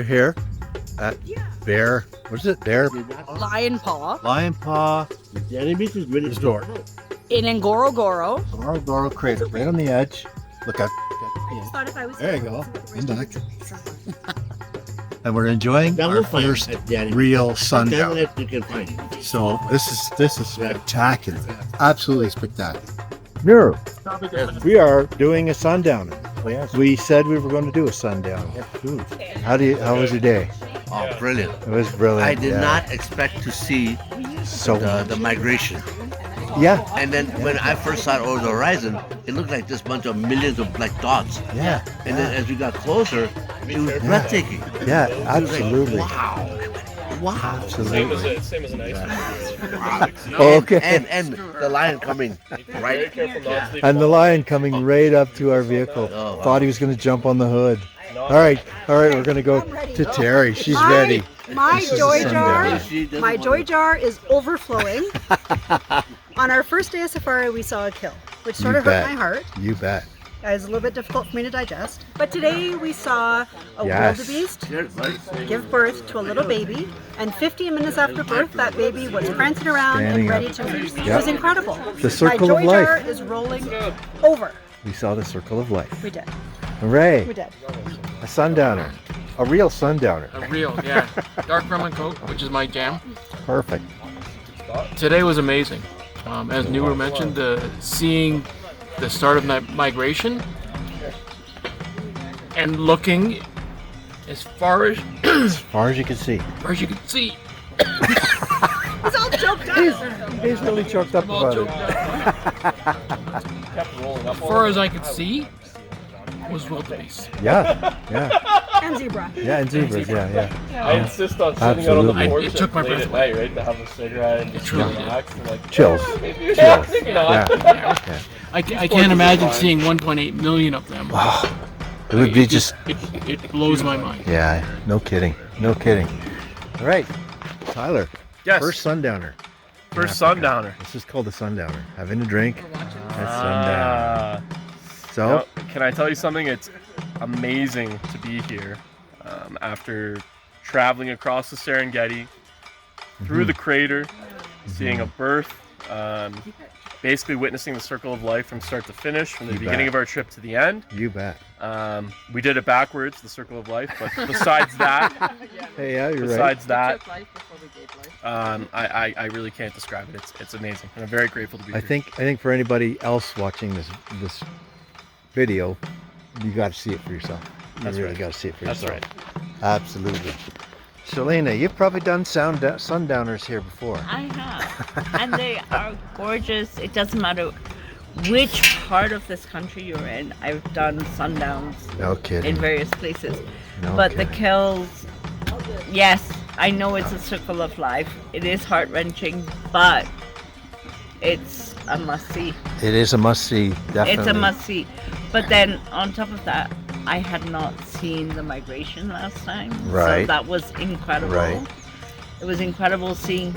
We're here at Bear. What is it? Bear Lion Paw Lion Paw Resort. in Ngorongoro. Ngorongoro Crater, right on the edge. Look at. Thought if I was There you go. I'm back. And we're enjoying our first real sundown. So this is spectacular. Absolutely spectacular. Miro, we are doing a sundowner. We said we were going to do a sundowner. How was your day? Oh, brilliant. It was brilliant. I did not expect to see So the migration. yeah, And then when I first saw it over the horizon, it looked like this bunch of millions of black dots. yeah, And then as we got closer, it was breathtaking. yeah, It was like, absolutely, wow. Wow. absolutely. Same as an ice. Okay. And the lion coming right. And the lion coming right up to our vehicle. Oh, wow. Thought he was going to jump on the hood. All right, we're going to go to Terry. She's ready. My This is joy a jar. sundown. She doesn't My want joy to- jar is overflowing. On our first day of safari, we saw a kill, which sort You of hurt bet. my heart. You bet. It was a little bit difficult for me to digest. But today we saw a Yes. wildebeest Cheers, buddy. give birth to a little baby, and 15 minutes after birth, that baby was prancing around Standing and ready up. to release. It Yep. was incredible. The circle My of joy life. jar is rolling over. We saw the circle of life. We did. Hooray! We did. A sundowner. A real sundowner. A real, yeah. Dark rum and coke, which is my jam. Perfect. Today was amazing. As Newer mentioned, seeing the start of migration and looking as far as, As far as you can see. you can see. It's all choked up. He's really choked up I'm all about choked it. up. As far as I could see was wildebeest. Yeah, yeah, And zebra. yeah, and zebras, yeah. I insist on sitting out on the Absolutely. porch It took my late breath at night, right, to have a cigarette and just truly did. relax and like Chills. maybe Chills. maybe not. Yeah. I can't imagine seeing 1.8 million of them. It would be just, It blows my mind. yeah, no kidding. No kidding. All right, Tyler. Yes. First sundowner. First sundowner. This is called a sundowner. Having a drink at sundown. So, Now, can I tell you something? It's amazing to be here after traveling across the Serengeti, through the crater, seeing a birth, basically witnessing the circle of life from start to finish, from the You beginning bet. of our trip to the end. you bet. We did it backwards, the circle of life, but besides that, Hey, yeah, you're right. besides that, I really can't describe it. It's amazing, and I'm very grateful to be I here. think for anybody else watching this video, you got to see it for yourself. You That's really right. got to see it for That's yourself. right. Absolutely. Shalina, you've probably done sundowners here before. I have. And they are gorgeous. It doesn't matter which part of this country you're in. I've done sundowns No kidding. in various places. No But kidding. the kills, yes, I know it's a circle of life. It is heart-wrenching, but it's a must-see. It is a must-see, definitely. It's a must-see. But then, on top of that, I had not seen the migration last time. Right. So that was incredible. Right. It was incredible seeing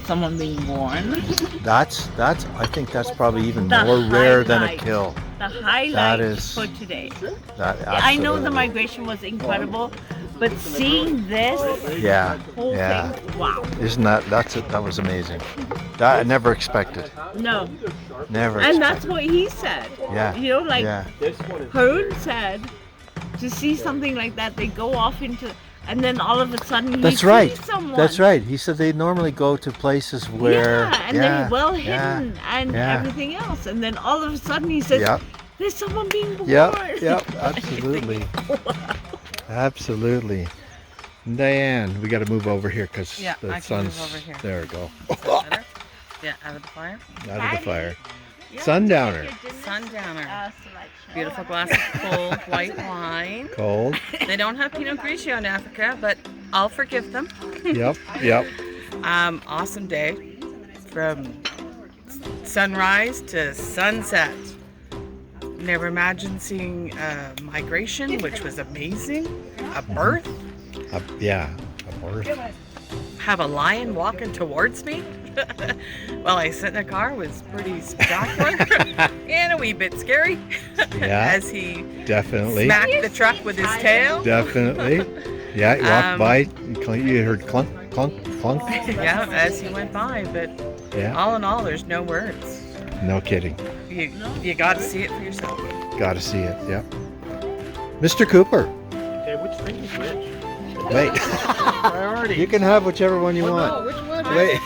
someone being born. That's. I think that's probably even The more rare than a highlight. kill. The highlight is- for today. That, I know the absolutely. migration was incredible, but seeing this Yeah. whole Yeah. thing, wow. Isn't that was amazing. That I never expected. No. Never. And that's expected. what he said. Yeah. You know, like Yeah. Haroon said, to see something like that, they go off into, and then all of a sudden he That's sees right. someone. That's right. He said they normally go to places where. Yeah, and they're well hidden and yeah. everything else. And then all of a sudden he says, Yep. there's someone being born. Yep. Yep. Absolutely. Absolutely. Diane, we got to move over here because Yeah, the I can sun's. move over here. There we go. Better? Yeah, out of the fire. Out of the fire. Sundowner. Sundowner. Selection. Beautiful glass of cold white wine. Cold. They don't have Pinot Grigio in Africa, but I'll forgive them. Yep. Yep. Awesome day from sunrise to sunset. Never imagined seeing a migration, which was amazing. A birth. Yeah. A birth. Have a lion walking towards me while I sit in a car was pretty spectacular and a wee bit scary Yeah. as he Definitely. smacked the truck with his tail. Definitely. Yeah, you walked Um, by. You heard clunk, clunk, clunk. Yeah, as he went by, but Yeah, all in all, there's no words. no kidding. You got to see it for yourself. Got to see it. Yeah. Mr. Cooper, Okay, which drink is which? wait. Priority. You can have whichever one you Oh, want. no, which one? Wait,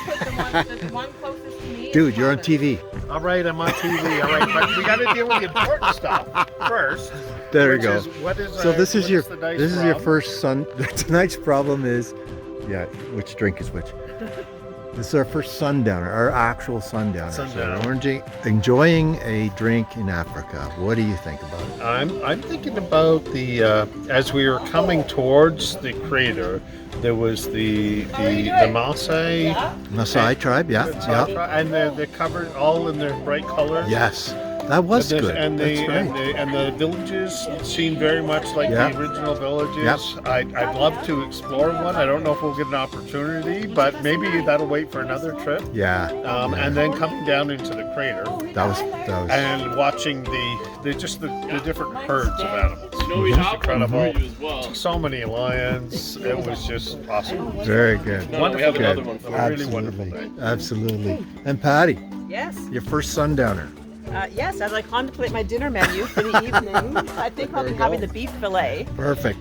The one closest to me. dude, you're on TV. All right, I'm on TV. All right, but we got to deal with the important stuff first. There you which go. is what is So this is what your the nice this is your rum? first sun. Tonight's problem is, yeah, which drink is which. This is our first sundowner, our actual sundowner. Sundowner. So we're enjoying a drink in Africa. What do you think about it? I'm thinking about the as we were coming towards the crater, there was the Maasai, Maasai tribe, yeah, yeah, and they're covered all in their bright colors. yes, that was And good. And That's right. and the villages seem very much like Yeah. the original villages. I'd love to explore one. I don't know if we'll get an opportunity, but maybe that'll wait for another trip. Yeah, And then coming down into the crater that was and watching the different herds of animals. It was just incredible. So many lions. It was just awesome. very good. Wonderful Good. day. A really wonderful day. Absolutely. And Patty, Yes. your first sundowner. Yes, as I contemplate my dinner menu for the evening, I think I'll be having the beef fillet. Perfect.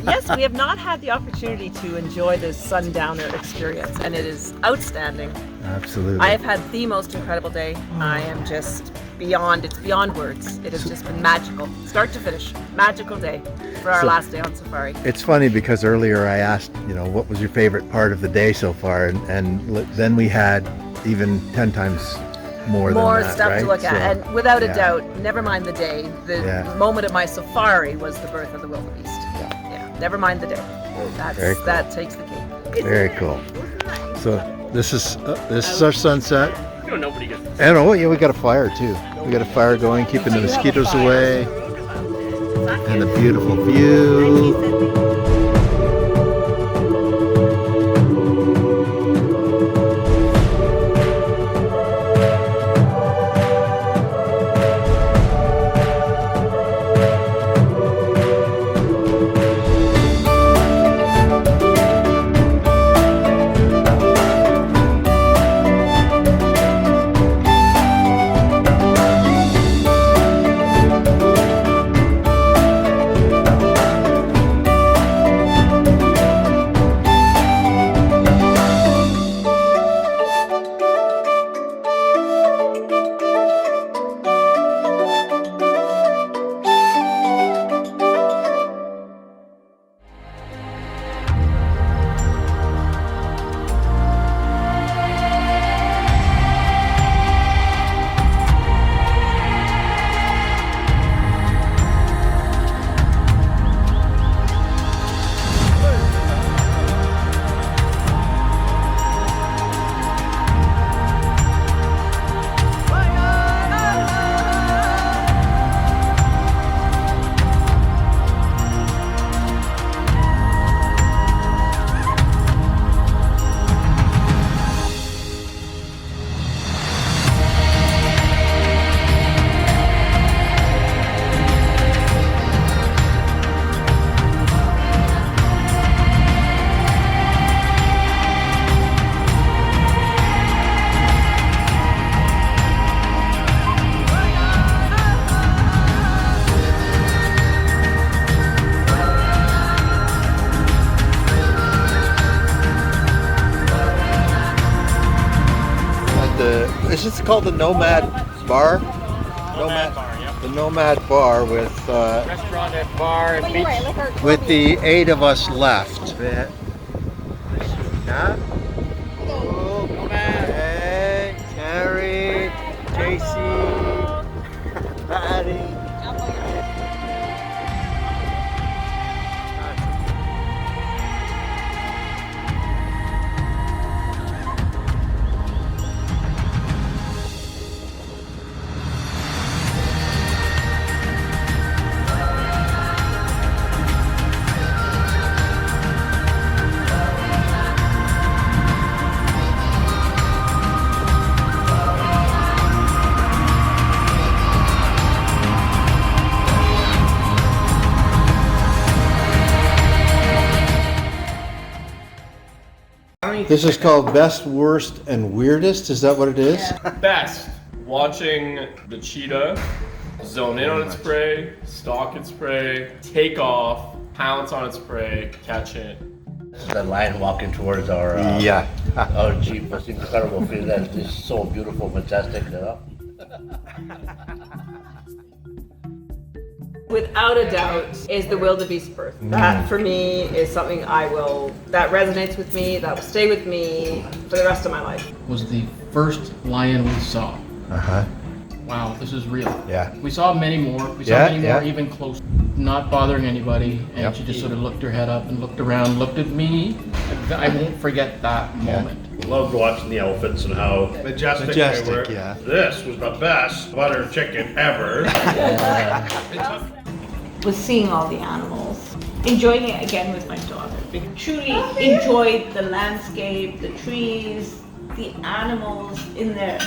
Yes, we have not had the opportunity to enjoy the sundowner experience, and it is outstanding. Absolutely. I have had the most incredible day. I am just it's beyond words. It has just been magical, start to finish. Magical day for our So- last day on safari. It's funny because earlier I asked, what was your favorite part of the day so far, and then we had even 10 times more than More that, stuff right? to look at, So, and without yeah. a doubt, never mind the day. The Yeah. moment of my safari was the birth of the wildebeest. Yeah, never mind the day. Very cool. That takes the cake. Very cool. So this is our sunset. You know, nobody gets this. And oh yeah, we got a fire too. We got a fire going, keeping the mosquitoes away, and a beautiful view. Is this called the Nomad Bar? Nomad bar, yeah. The Nomad Bar with Restaurant and bar and beach. with the 8 of us left. Yeah. Hey, Terry, JC, Patty. This is called Best, Worst, and Weirdest. Is that what it is? Best, watching the cheetah zone in on its prey, stalk its prey, take off, pounce on its prey, catch it. The lion walking towards our our jeep was incredible. Feel that is so beautiful, fantastic. Without a doubt, is the wildebeest birth. That for me is something that resonates with me, that will stay with me for the rest of my life. Was the first lion we saw. Uh-huh. Wow, this is real. Yeah. We saw many more. We saw many more even close. Not bothering anybody. And she just sort of looked her head up and looked around, looked at me. I won't forget that moment. Loved watching the elephants and how majestic they were. Yeah. This was the best butter chicken ever. Was seeing all the animals, enjoying it again with my daughter. Truly enjoyed the landscape, the trees, the animals in their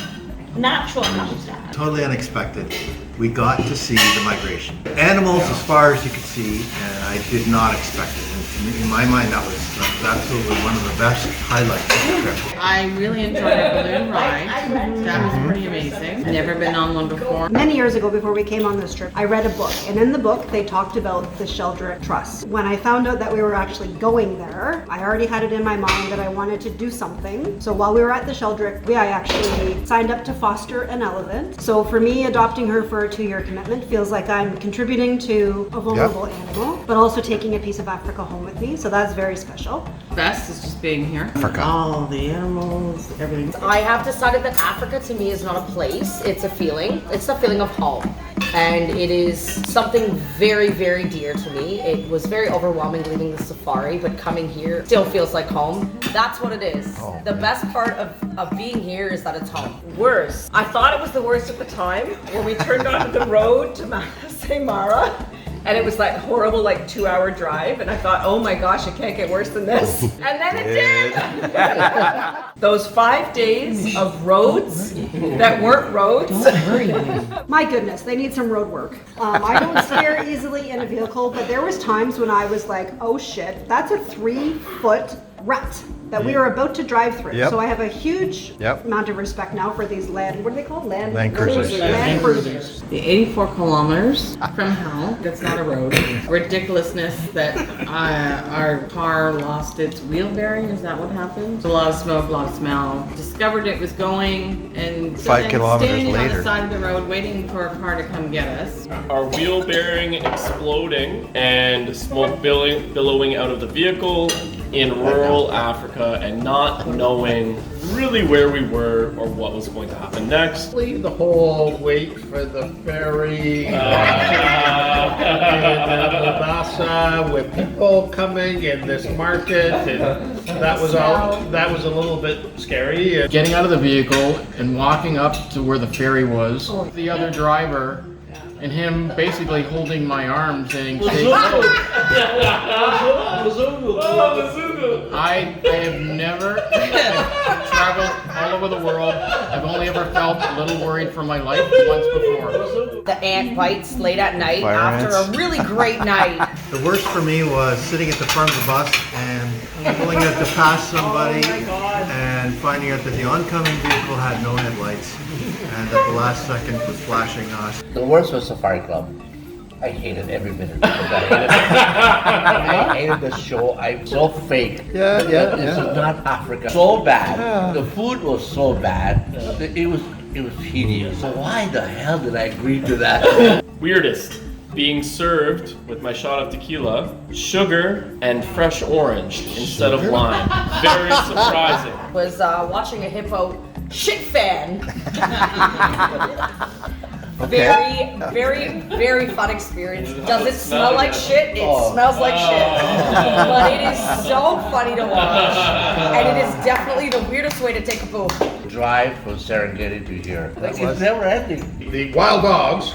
natural habitat. Totally unexpected. We got to see the migration. Animals as far as you could see, and I did not expect it. And in my mind, that was absolutely one of the best highlights of the trip. I really enjoyed a balloon ride. That was pretty amazing. Never been on one before. Many years ago, before we came on this trip, I read a book, and in the book, they talked about the Sheldrake Trust. When I found out that we were actually going there, I already had it in my mind that I wanted to do something. So while we were at the Sheldrake, I actually signed up to foster an elephant. So for me, adopting her for a 2-year commitment feels like I'm contributing to a vulnerable animal, but also taking a piece of Africa home with me. So that's very special. Best is just being here. All the animals, everything. I have decided that Africa to me is not a place, it's a feeling. It's the feeling of home. And it is something very, very dear to me. It was very overwhelming leaving the safari, but coming here still feels like home. That's what it is. The best part of being here is that it's home. Worst. I thought it was the worst at the time when we turned onto the road to Masai Mara. And it was like horrible, 2-hour drive. And I thought, oh my gosh, it can't get worse than this. And then it did. Those 5 days of roads that weren't roads. My goodness, they need some road work. I don't steer easily in a vehicle, but there was times when I was like, oh shit, that's a 3-foot rut that we are about to drive through. So I have a huge amount of respect now for these what are they called? Land cruisers. Land cruisers. The 84 kilometers from hell, that's not a road. Ridiculousness that our car lost its wheel bearing, is that what happened? A lot of smoke, a lot of smell. Discovered it was going, and so 5 kilometers standing later. on the side of the road waiting for a car to come get us. Our wheel bearing exploding and smoke billowing out of the vehicle in rural Africa and not knowing really where we were or what was going to happen next. The whole wait for the ferry in Mombasa with people coming in this market, and that was a little bit scary. Getting out of the vehicle and walking up to where the ferry was, the other driver and him basically holding my arm saying, I have never traveled all over the world. I've only ever felt a little worried for my life once before. The ant bites late at night after a really great night. The worst for me was sitting at the front of the bus and pulling out to pass somebody and finding out that the oncoming vehicle had no headlights and at the last second was flashing us. The worst was Safari Club. I hated every minute of it. I hated the show. I'm so fake. This is not Africa. So bad. The food was so bad. It was hideous. So why the hell did I agree to that? Weirdest. Being served with my shot of tequila, sugar, and fresh orange instead of lime. Very surprising. Was watching a hippo shit fan. Very, very, very fun experience. Does it smell like shit? It smells like shit. But it is so funny to watch. And it is definitely the weirdest way to take a poop. Drive from Serengeti to here. It's never ending. The wild dogs,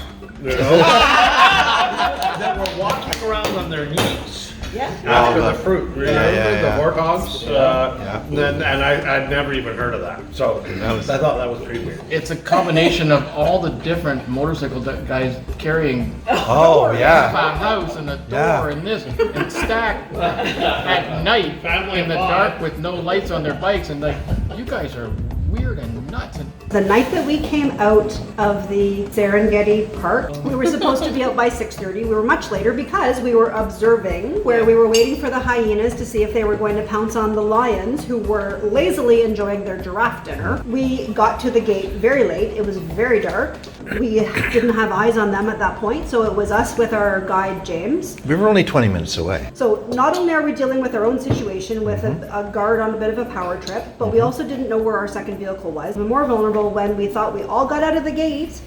that were walking around on their knees After the fruit, really, the warthogs. Yeah. And I'd never even heard of that. So I thought that was pretty weird. It's a combination of all the different motorcycle guys carrying Oh, a yeah. house and a door Yeah. and this and stacked at night Family in the of dark five. with no lights on their bikes and like, you guys are weird and nuts. And The night that we came out of the Serengeti Park, we were supposed to be out by 6:30. We were much later because we were observing where we were waiting for the hyenas to see if they were going to pounce on the lions who were lazily enjoying their giraffe dinner. We got to the gate very late. It was very dark. We didn't have eyes on them at that point, so it was us with our guide James. We were only 20 minutes away. So not only are we dealing with our own situation with a guard on a bit of a power trip, but we also didn't know where our second vehicle was. We're more vulnerable when we thought we all got out of the gate,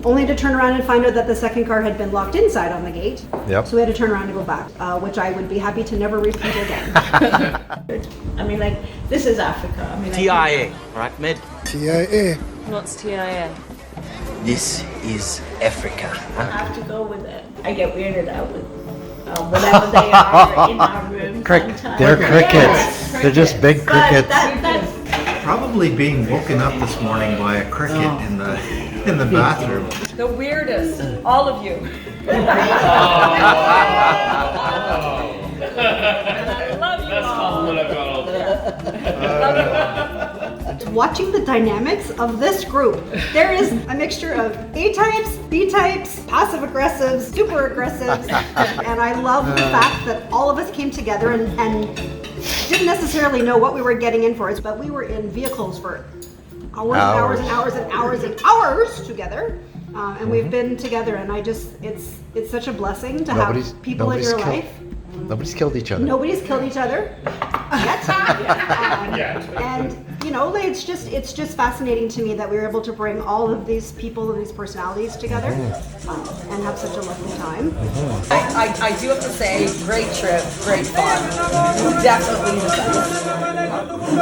only to turn around and find out that the second car had been locked inside on the gate. Yep. So we had to turn around and go back, which I would be happy to never repeat again. I mean, like, this is Africa. I mean, like, TIA, right, Med? TIA. What's TIA? This is Africa. I have to go with it. I get weirded out with whatever they are in our room. sometimes. They're crickets. They're just big But crickets. that's Probably being woken up this morning by a cricket in the bathroom. The weirdest. All of you. I love you all. Watching the dynamics of this group, there is a mixture of A-types, B-types, passive aggressives, super aggressives, and I love the fact that all of us came together and didn't necessarily know what we were getting in for, but we were in vehicles for hours and hours and hours and hours together. And we've been together, and it's such a blessing to have people in your life. Nobody's killed each other. Nobody's killed each other yet. And you know, it's just fascinating to me that we were able to bring all of these people and these personalities together and have such a lovely time. I do have to say, great trip, great fun. Definitely the best.